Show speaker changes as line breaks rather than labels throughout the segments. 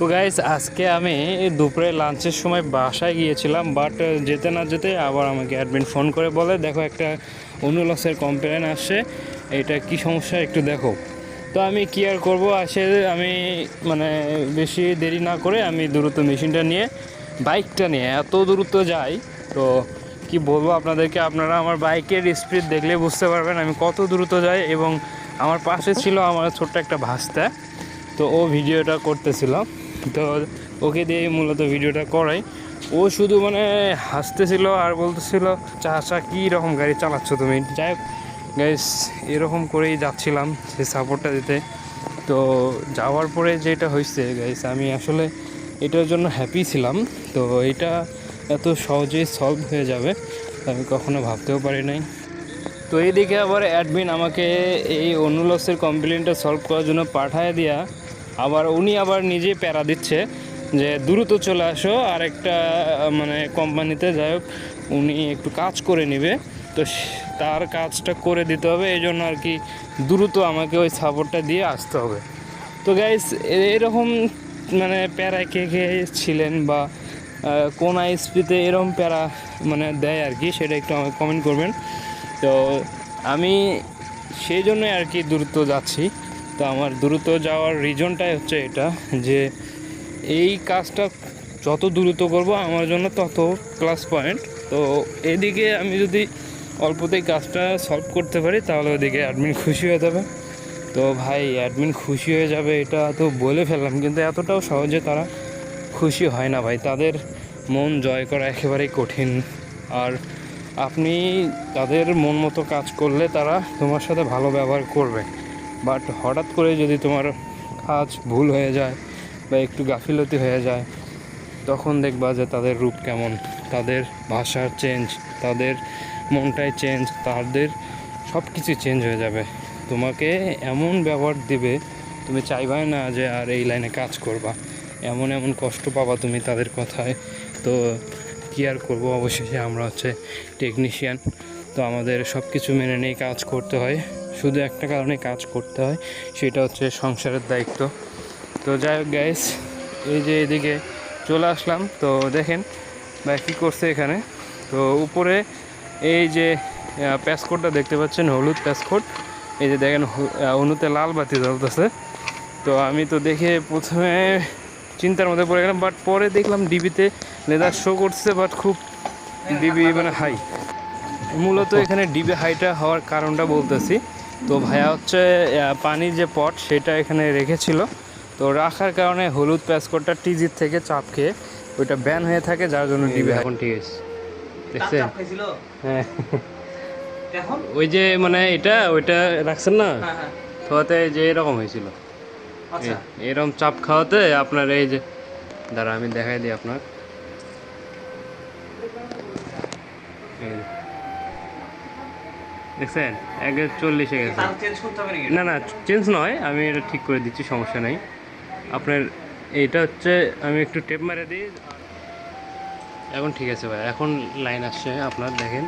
তো গাইস আজকে আমি দুপুরে লাঞ্চের সময় বাসায় গিয়েছিলাম, বাট যেতে না যেতে আবার আমাকে অ্যাডমিন ফোন করে বলে দেখো একটা অনুলসের কমপ্লেন আসছে, এটা কি সমস্যা একটু দেখো। তো আমি কি আর করবো, আসে আমি মানে বেশি দেরি না করে আমি দ্রুত মেশিনটা নিয়ে বাইকটা নিয়ে এত দ্রুত যাই। তো কি বলবো আপনাদেরকে, আপনারা আমার বাইকের স্পিড দেখলে বুঝতে পারবেন আমি কত দ্রুত যাই। এবং আমার পাশে ছিল আমার ছোট্ট একটা ভাস্তা, তো ও ভিডিওটা করতেছিল, তো ওকে দিয়ে মূলত ভিডিওটা করাই। ও শুধু মানে হাসতেছিল আর বলতেছিল চাচা কী রকম গাড়ি চালাচ্ছ তুমি। যাই হোক গাইস, এরকম করেই যাচ্ছিলাম সে সাপোর্টটা দিতে। তো যাওয়ার পরে যেটা হয়েছে গাইস, আমি আসলে এটার জন্য হ্যাপি ছিলাম। তো এটা এত সহজেই সলভ হয়ে যাবে আমি কখনো ভাবতেও পারি নাই। তো এইদিকে আবার অ্যাডমিন আমাকে এই অনুলসের কমপ্লেনটা সলভ করার জন্য পাঠায় দিয়া আবার উনি আবার নিজেই প্যারা দিচ্ছে যে দ্রুত চলে আসো আর একটা মানে কোম্পানিতে। যাই হোক উনি একটু কাজ করে নেবে, তো তার কাজটা করে দিতে হবে, এই জন্য আর কি দ্রুত আমাকে ওই সাপোর্টটা দিয়ে আসতে হবে। তো গাইস এরকম মানে প্যারা কে কে ছিলেন বা কোন আইএসপিতে এরকম প্যারা মানে দেয় আর কি, সেটা একটু আমাকে কমেন্ট করবেন। তো আমি সেই জন্যই আর কি দ্রুত যাচ্ছি। তো আমার দ্রুত যাওয়ার রিজনটাই হচ্ছে এটা, যে এই কাজটা যত দ্রুত করব আমার জন্য তত প্লাস পয়েন্ট। তো এদিকে আমি যদি অল্পতেই কাজটা সলভ করতে পারি তাহলে ওদিকে অ্যাডমিন খুশি হয়ে যাবে। তো ভাই অ্যাডমিন খুশি হয়ে যাবে এটা তো বলে ফেললাম, কিন্তু এতটাও সহজে তারা খুশি হয় না ভাই। তাদের মন জয় করা একেবারেই কঠিন। আর আপনি তাদের মন মতো কাজ করলে তারা তোমার সাথে ভালো ব্যবহার করবে, বাট হঠাৎ করে যদি তোমার কাজ ভুল হয়ে যায় বা একটু গাফিলতি হয়ে যায়, তখন দেখবা যে তাদের রূপ কেমন, তাদের ভাষার চেঞ্জ, তাদের মনটাই চেঞ্জ, তাদের সব কিছু চেঞ্জ হয়ে যাবে। তোমাকে এমন ব্যবহার দিবে তুমি চাইবাই না যে আর এই লাইনে কাজ করবা, এমন এমন কষ্ট পাবা তুমি তাদের কথায়। তো কী আর করবো, অবশেষে আমরা হচ্ছে টেকনিশিয়ান, তো আমাদের সব কিছু মেনে নিয়ে কাজ করতে হয়। শুধু একটা কারণে কাজ করতে হয়, সেটা হচ্ছে সংসারের দায়িত্ব। তো যাই হোক গাইস, এই যে এদিকে চলে আসলাম, তো দেখেন ভাই কী করছে এখানে। তো উপরে এই যে প্যাসকোটটা দেখতে পাচ্ছেন, হলুদ প্যাসকোট, এই যে দেখেন অনুতে লাল বাতি জ্বলতেছে। তো আমি তো দেখে প্রথমে চিন্তার মধ্যে পড়ে গেলাম, বাট পরে দেখলাম ডিবিতে লেদার শো করছে, বাট খুব ডিবি মানে হাই। মূলত এখানে ডিবি হাইটা হওয়ার কারণটা বলতেছি। তো ভাইয়া হচ্ছে পানির যে পট সেটা এখানে রেখেছিল, তো রাখার কারণে হলুদ প্যাসকোটটা টিজির থেকে চাপ খেয়ে ওইটা ব্যান হয়ে থাকে, যার জন্য ডিবি এখন ঠিক আছে। দেখছেন? হ্যাঁ, ওই যে মানে এটা ওইটা রাখছেন না খাওয়াতে, যে এরকম হয়েছিল, এরকম চাপ খাওয়াতে আপনার এই যে দাঁড়া আমি দেখাই দিই আপনার। দেখছেন 1:40 গেছে। না না চেঞ্জ নয়, আমি এটা ঠিক করে দিচ্ছি, সমস্যা নেই। আপনার এইটা হচ্ছে আমি একটু টেপ মারে দিই, এখন ঠিক আছে ভাই, এখন লাইন আসছে আপনার দেখেন।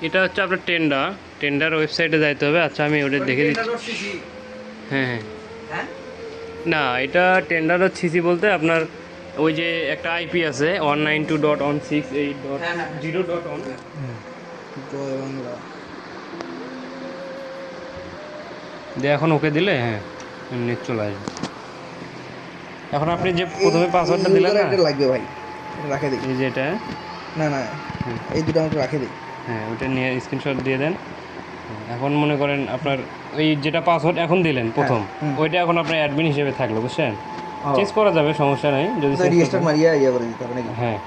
এটা হচ্ছে আপনার টেন্ডার ওয়েবসাইটে যাইতে হবে। আচ্ছা আমি ওটা দেখে দিচ্ছি। হ্যাঁ হ্যাঁ, না এটা টেন্ডার সিসি বলতে আপনার ওই যে একটা আইপি আছে 192.168.0.1 দিয়ে এখন ওকে দিলে হ্যাঁ এমনি চলে আসবে। এখন আপনি যে প্রথমে পাসওয়ার্ডটা দিলেন না,
এটা লাগবে ভাই, এটা রাখে দিই।
এই যে এটা
না না এই দুটো আমাকে রাখে দিই।
হ্যাঁ ওইটা নিয়ে স্ক্রিনশট দিয়ে দেন। এখন মনে করেন আপনার ওই যেটা পাসওয়ার্ড এখন দিলেন প্রথম, ওইটা এখন আপনার অ্যাডমিন হিসেবে থাকলো, বুঝছেন? চেঞ্জ করা যাবে, সমস্যা নেই। যদি
রিস্টার্ট মারিয়া ইয়া করে দিতে হবে নাকি?
হ্যাঁ,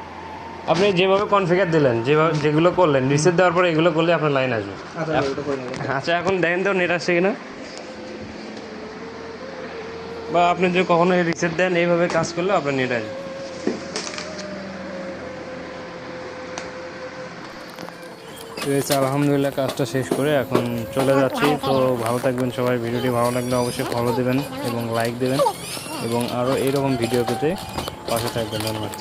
আপনি যেভাবে কনফিগার দিলেন, যেভাবে যেগুলো করলেন রিসেট দেওয়ার পরে এগুলো করলে আপনার লাইন আসবে। আচ্ছা এখন দেখেন তো নেট আসছে কিনা, বা আপনি যদি কখনো রিসেট দেন এইভাবে কাজ করলে আপনার নেট আসবে। আলহামদুলিল্লাহ কাজটা শেষ করে এখন চলে যাচ্ছি। তো ভালো থাকবেন সবাই, ভিডিওটি ভালো লাগলে অবশ্যই ফলো দেবেন এবং লাইক দেবেন, এবং আরও এইরকম ভিডিও পেতে পাশে থাকবেন। ধন্যবাদ।